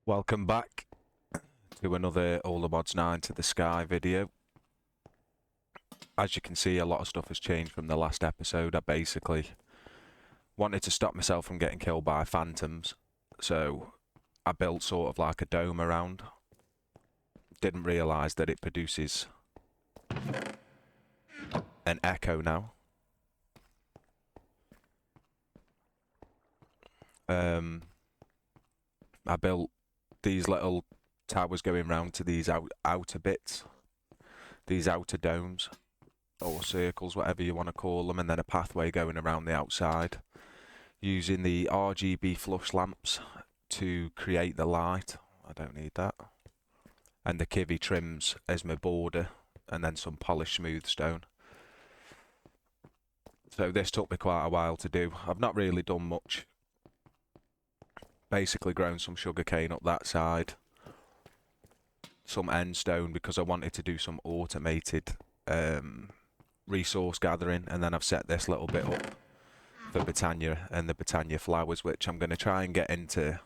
Welcome back to another All the Mods 9 to the Sky video. As you can see, a lot of stuff has changed from the last episode. I basically wanted to stop myself from getting killed by phantoms, so I built sort of like a dome around. Didn't realise that it produces an echo now. I built these little towers going round to these outer bits, these outer domes or circles, whatever you want to call them, and then a pathway going around the outside using the RGB flush lamps to create the light. I don't need that. And the kivy trims as my border, and then some polished smooth stone. So this took me quite a while to do. I've not really done much. Basically grown some sugarcane up that side, some end stone because I wanted to do some automated resource gathering, and then I've set this little bit up for Britannia and the Britannia flowers, which I'm going to try and get into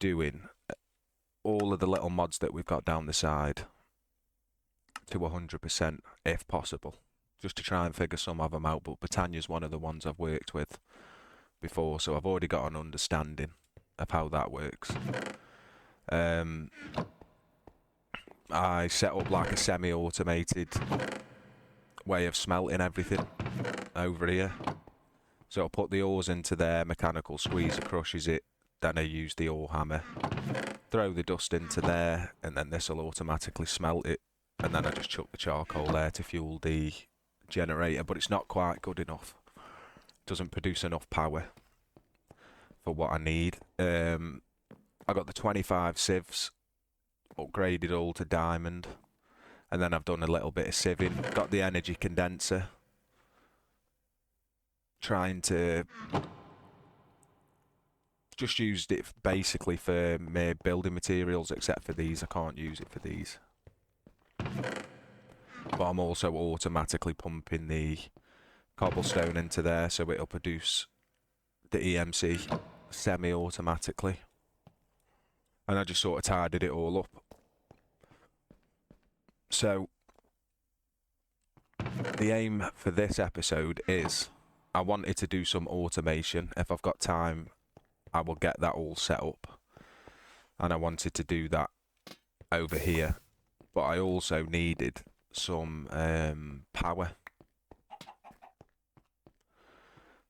doing all of the little mods that we've got down the side to 100% if possible, just to try and figure some of them out. But Britannia's one of the ones I've worked with before, so I've already got an understanding of how that works. I set up like a semi-automated way of smelting everything over here. So I put the ores into there, mechanical squeezer crushes it, then I use the ore hammer, throw the dust into there, and then this will automatically smelt it, and then I just chuck the charcoal there to fuel the generator, but it's not quite good enough. Doesn't produce enough power for what I need. I got the 25 sieves upgraded all to diamond, and then I've done a little bit of sieving. Got the energy condenser, trying to just used it basically for my building materials, except for these. I can't use it for these, but I'm also automatically pumping the cobblestone into there, so it'll produce the EMC semi-automatically, and I just sort of tidied it all up. So the aim for this episode is I wanted to do some automation. If I've got time, I will get that all set up, and I wanted to do that over here, but I also needed some power.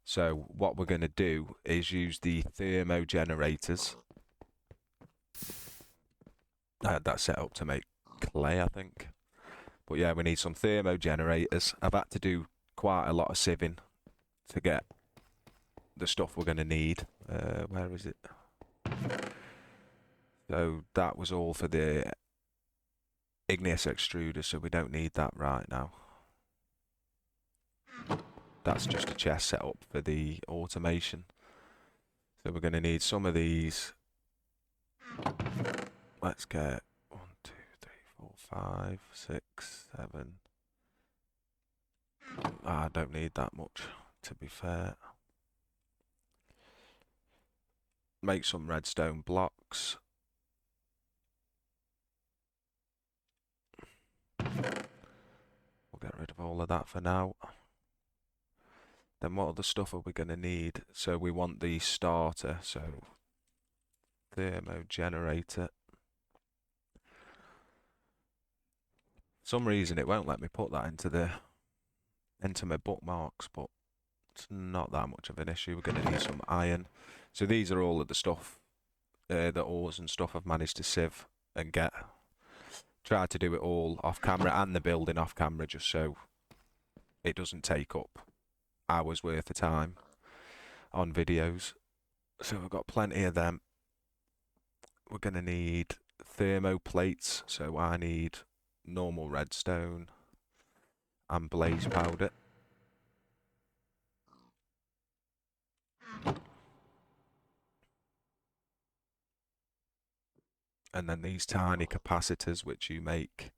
So what we're going to do is use the thermo generators. I had that set up to make clay, I think. But yeah, we need some thermo generators. I've had to do quite a lot of sieving to get the stuff we're going to need. Where is it? So that was all for the igneous extruder, so we don't need that right now. That's just a chest set up for the automation. So we're going to need some of these. Let's get 1, 2, 3, 4, 5, 6, 7. I don't need that much, to be fair. Make some redstone blocks. We'll get rid of all of that for now. Then what other stuff are we going to need? So we want the starter, so thermo generator. For some reason it won't let me put that into my bookmarks, but it's not that much of an issue. We're going to need some iron. So these are all of the stuff, the ores and stuff I've managed to sieve and get. Tried to do it all off camera and the building off camera, just so it doesn't take up hours worth of time on videos. So we've got plenty of them. We're going to need thermo plates, so I need normal redstone and blaze powder. And then these tiny capacitors which you make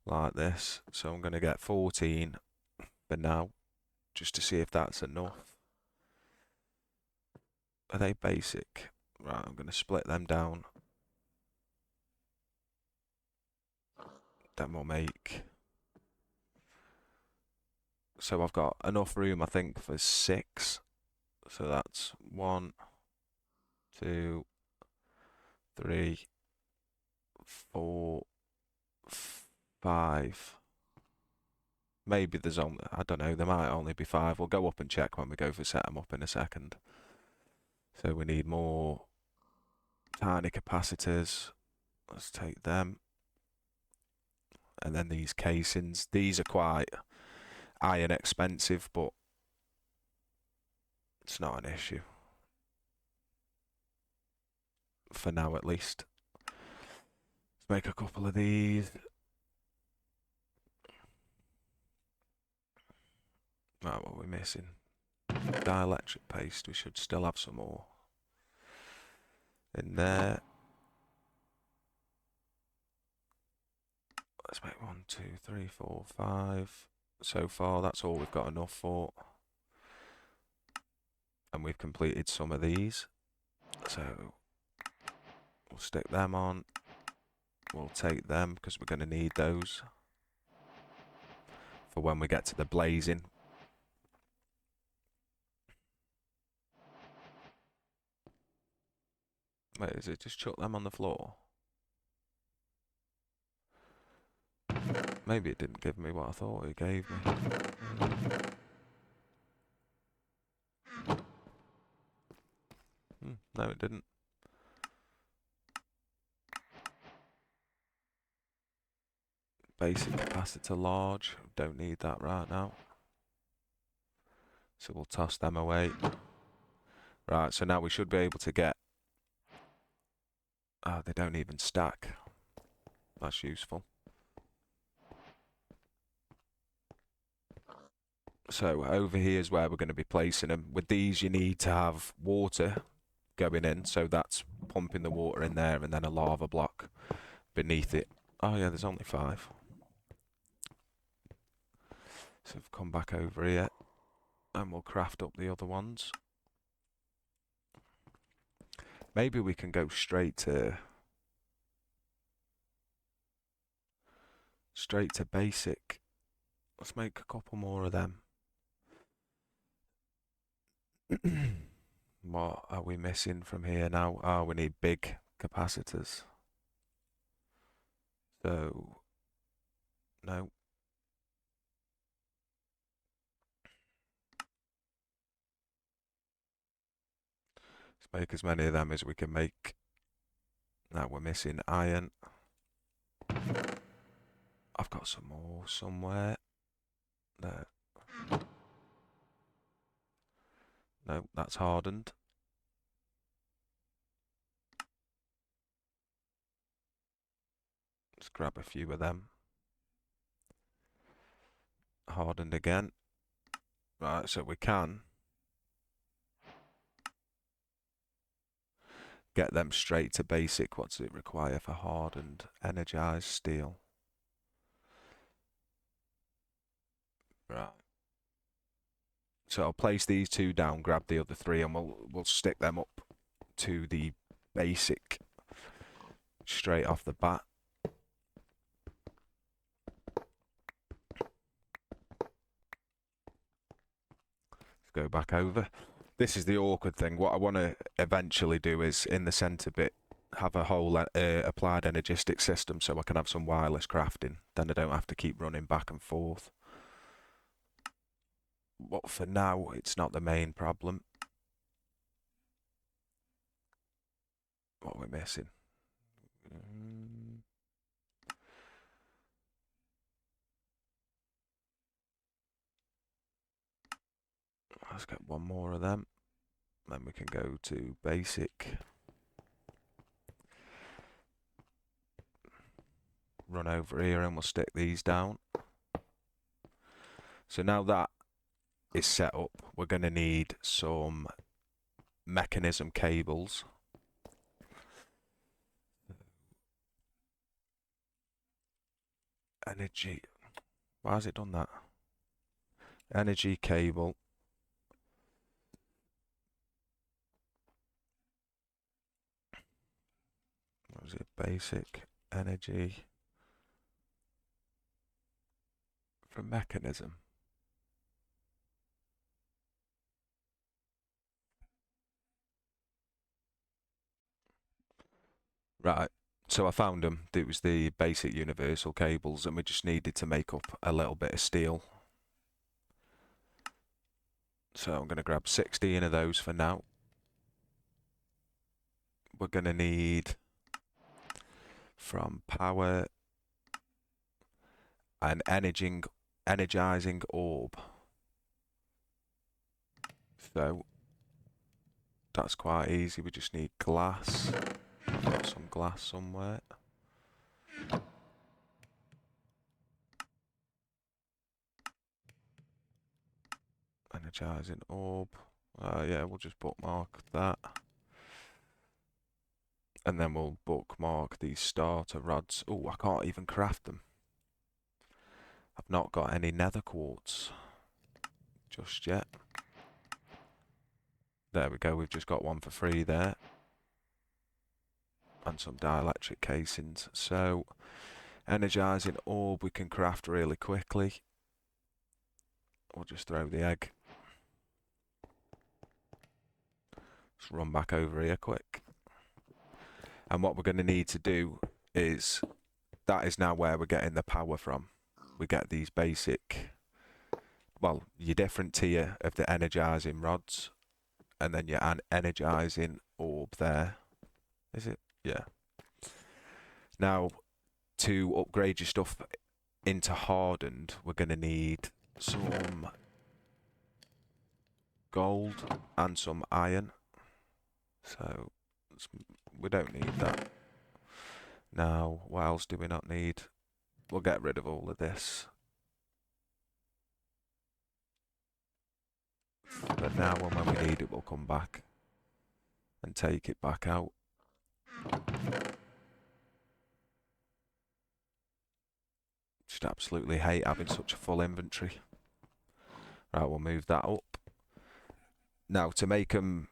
like this. So I'm going to get 14 for now, just to see if that's enough. Are they basic? Right, I'm going to split them down. Then we'll make... So I've got enough room, I think, for 6. So that's 1, 2, 3, 4, 5. Maybe there's only, I don't know, there might only be 5. We'll go up and check when we go for set them up in a second. So we need more tiny capacitors. Let's take them. And then these casings. These are quite iron expensive, but it's not an issue. For now, at least. Let's make a couple of these. Right, what are we missing? Dielectric paste. We should still have some more in there. Let's make 1, 2, 3, 4, 5. So far, that's all we've got enough for. And we've completed some of these. So we'll stick them on. We'll take them because we're going to need those for when we get to the blazing. Wait, is it just chuck them on the floor? Maybe it didn't give me what I thought it gave me. No, it didn't. Basic capacitor large. Don't need that right now. So we'll toss them away. Right, so now we should be able to get... Oh, they don't even stack. That's useful. So over here is where we're going to be placing them. With these, you need to have water going in. So that's pumping the water in there and then a lava block beneath it. Oh yeah, there's only 5. So we've come back over here and we'll craft up the other ones. Maybe we can go straight to basic. Let's make a couple more of them. What are we missing from here now? Oh, we need big capacitors. So, no. Let's make as many of them as we can make. Now we're missing iron. I've got some more somewhere. There. No, that's hardened. Let's grab a few of them. Hardened again. Right, so we can get them straight to basic. What does it require for hardened? Energized steel. Right. So I'll place these 2 down, grab the other 3, and we'll stick them up to the basic straight off the bat. Let's go back over. This is the awkward thing. What I want to eventually do is, in the centre bit, have a whole applied energistic system so I can have some wireless crafting. Then I don't have to keep running back and forth. But for now, it's not the main problem. What we're missing. Let's get one more of them. Then we can go to basic. Run over here and we'll stick these down. So now that is set up, we're going to need some mechanism cables. Energy. Why has it done that? Energy cable. basic energy from mechanism. Right, so I found them. It was the basic universal cables, and we just needed to make up a little bit of steel. So I'm going to grab 16 of those for now. We're going to need from Powah an energizing orb. So that's quite easy. We just need glass. I've got some glass somewhere. Energizing orb. Yeah, we'll just bookmark that. And then we'll bookmark these starter rods. Oh, I can't even craft them. I've not got any nether quartz just yet. There we go, we've just got one for free there. And some dielectric casings. So, energizing orb we can craft really quickly. We'll just throw the egg. Just run back over here quick. And what we're going to need to do is, that is now where we're getting the power from. We get these basic, well, your different tier of the energizing rods, and then your energizing orb there. Is it? Yeah. Now, to upgrade your stuff into hardened, we're going to need some gold and some iron. So, we don't need that. Now, what else do we not need? We'll get rid of all of this. But now, when we need it, we'll come back and take it back out. Just absolutely hate having such a full inventory. Right, we'll move that up. Now, to make them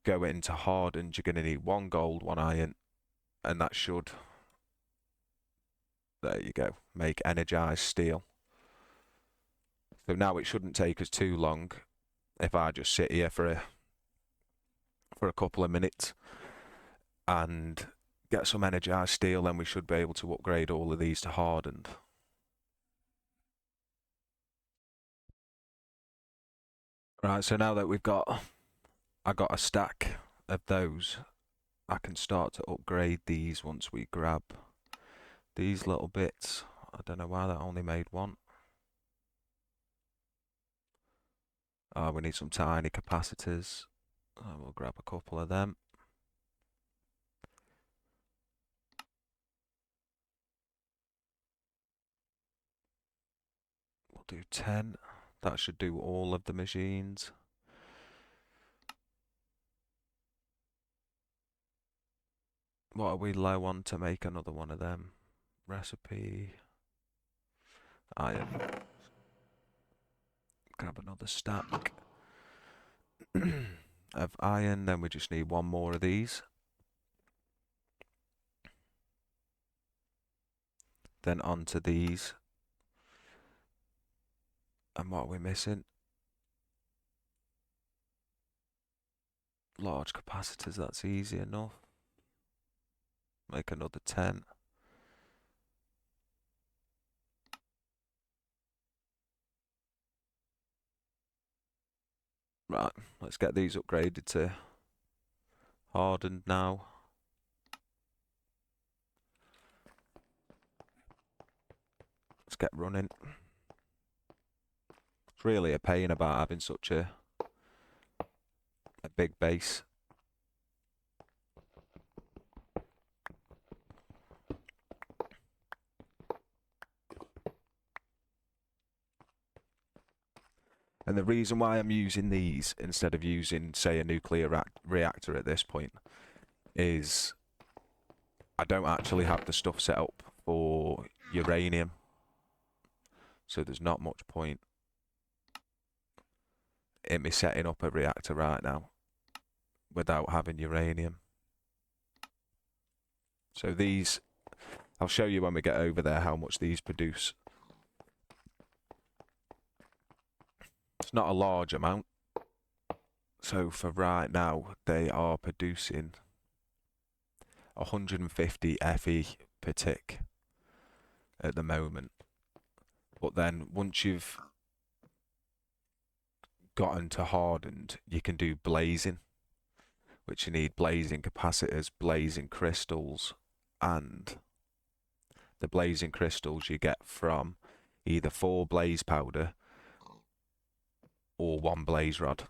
go into hardened, you're going to need 1 gold, 1 iron, and that should, there you go, make energized steel. So now it shouldn't take us too long if I just sit here for a couple of minutes and get some energized steel, then we should be able to upgrade all of these to hardened. Right, so now that I got a stack of those, I can start to upgrade these once we grab these little bits. I don't know why that only made 1. We need some tiny capacitors. We'll grab a couple of them. We'll do 10. That should do all of the machines. What are we low on to make another one of them? Recipe. Iron. Grab another stack of iron, then we just need 1 more of these. Then onto these. And what are we missing? Large capacitors, that's easy enough. Make another 10. Right, let's get these upgraded to hardened now. Let's get running. It's really a pain about having such a big base. And the reason why I'm using these instead of using, say, a nuclear reactor at this point is I don't actually have the stuff set up for uranium. So there's not much point in me setting up a reactor right now without having uranium. So these, I'll show you when we get over there how much these produce. It's not a large amount. So for right now, they are producing 150 FE per tick at the moment. But then once you've gotten to hardened, you can do blazing, which you need blazing capacitors, blazing crystals, and the blazing crystals you get from either 4 blaze powder or 1 blaze rod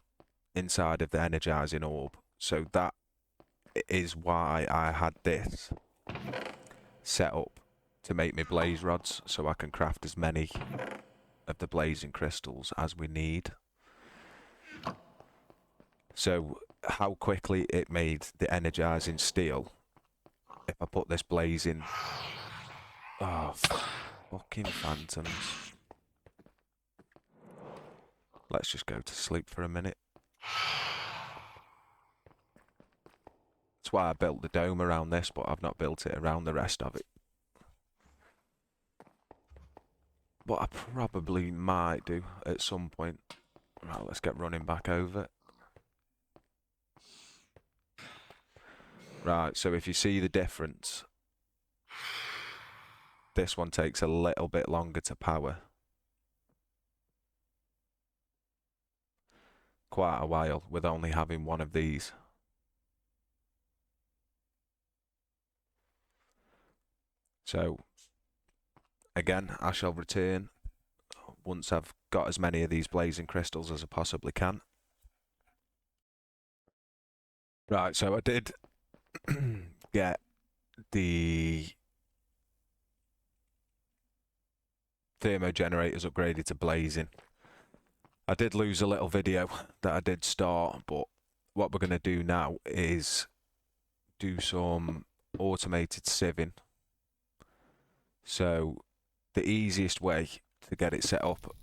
inside of the energizing orb. So that is why I had this set up to make me blaze rods, so I can craft as many of the blazing crystals as we need. So how quickly it made the energizing steel, if I put this blazing... Oh, fucking phantoms. Let's just go to sleep for a minute. That's why I built the dome around this, but I've not built it around the rest of it. But I probably might do at some point. Right, let's get running back over. Right, so if you see the difference, this one takes a little bit longer to power. Quite a while with only having one of these. So, again, I shall return once I've got as many of these blazing crystals as I possibly can. Right, so I did get the thermo generators upgraded to blazing. I did lose a little video that I did start, but what we're going to do now is do some automated sieving. So the easiest way to get it set up,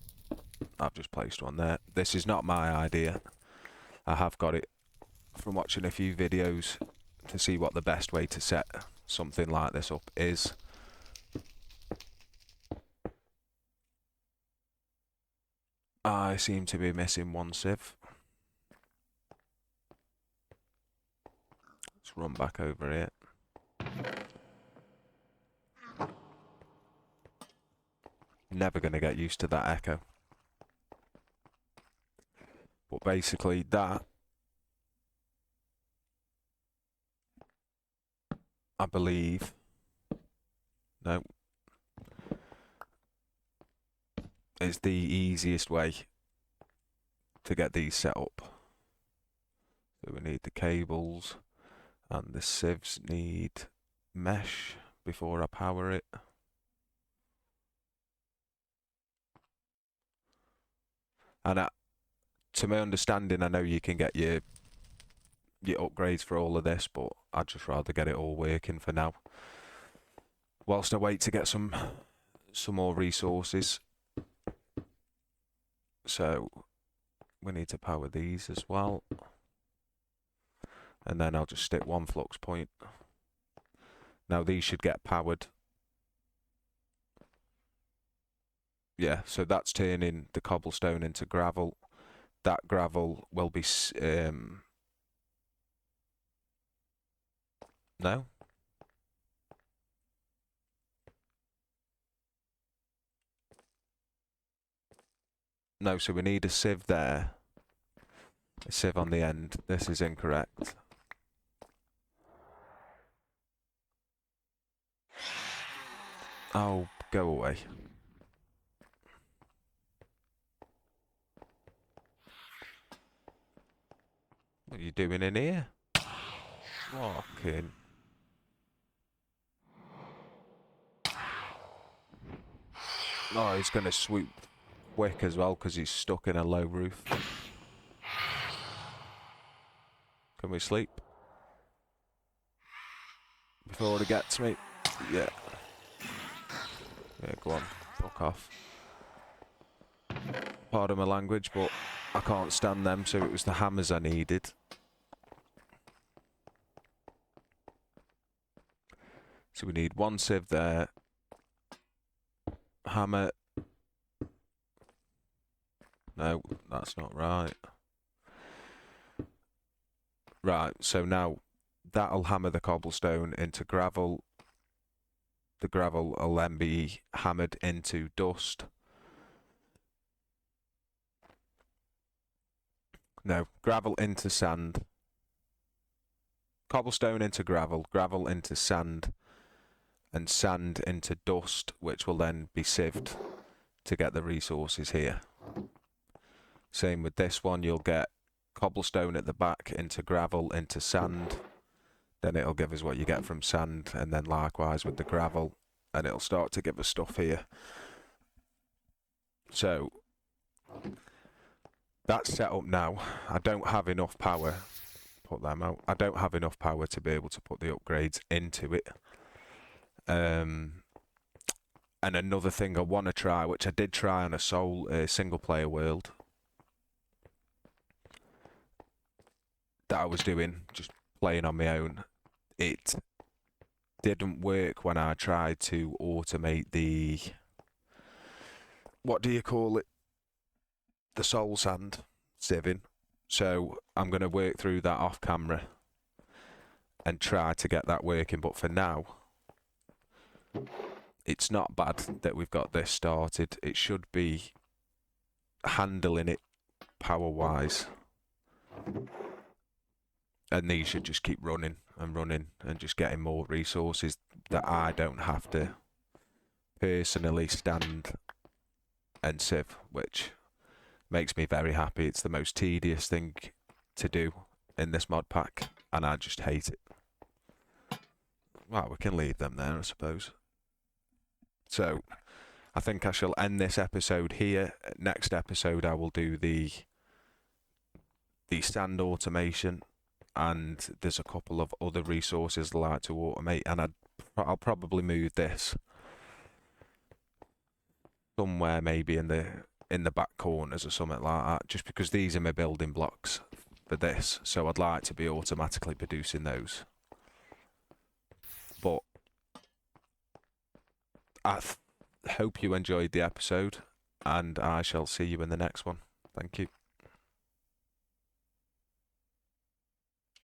I've just placed one there. This is not my idea. I have got it from watching a few videos to see what the best way to set something like this up is. I seem to be missing one sieve. Let's run back over here. Never going to get used to that echo. But basically that, I believe, no, is the easiest way to get these set up. So we need the cables, and the sieves need mesh before I power it. And to my understanding, I know you can get your upgrades for all of this, but I'd just rather get it all working for now, whilst I wait to get some more resources. So we need to power these as well, and then I'll just stick one flux point. Now these should get powered. Yeah, so that's turning the cobblestone into gravel. That gravel will be no? No, so we need a sieve there. A sieve on the end. This is incorrect. Oh, go away. What are you doing in here? Fucking... Oh, he's going to swoop quick as well because he's stuck in a low roof. Can we sleep? Before he gets me? Yeah. Yeah, go on. Fuck off. Pardon my language, but I can't stand them, so it was the hammers I needed. So we need one sieve there. Hammer. No, that's not right. Right, so now that'll hammer the cobblestone into gravel. The gravel will then be hammered into dust. No, gravel into sand. Cobblestone into gravel, gravel into sand, and sand into dust, which will then be sieved to get the resources here. Same with this one, you'll get cobblestone at the back into gravel into sand, then it'll give us what you get from sand, and then likewise with the gravel, and it'll start to give us stuff here. So that's set up now. I don't have enough power. Put them out. I don't have enough power to be able to put the upgrades into it. And another thing I want to try, which I did try on a single player world that I was doing, just playing on my own, it didn't work when I tried to automate the, what do you call it? The soul sand sieving. So I'm going to work through that off camera and try to get that working. But for now, it's not bad that we've got this started. It should be handling it power-wise. And these should just keep running and just getting more resources that I don't have to personally stand and sieve, which makes me very happy. It's the most tedious thing to do in this mod pack, and I just hate it. Well, we can leave them there, I suppose. So, I think I shall end this episode here. Next episode, I will do the sand automation, and there's a couple of other resources I like to automate, and I'll probably move this somewhere maybe in the back corners or something like that, just because these are my building blocks for this, so I'd like to be automatically producing those. But I hope you enjoyed the episode, and I shall see you in the next one. Thank you.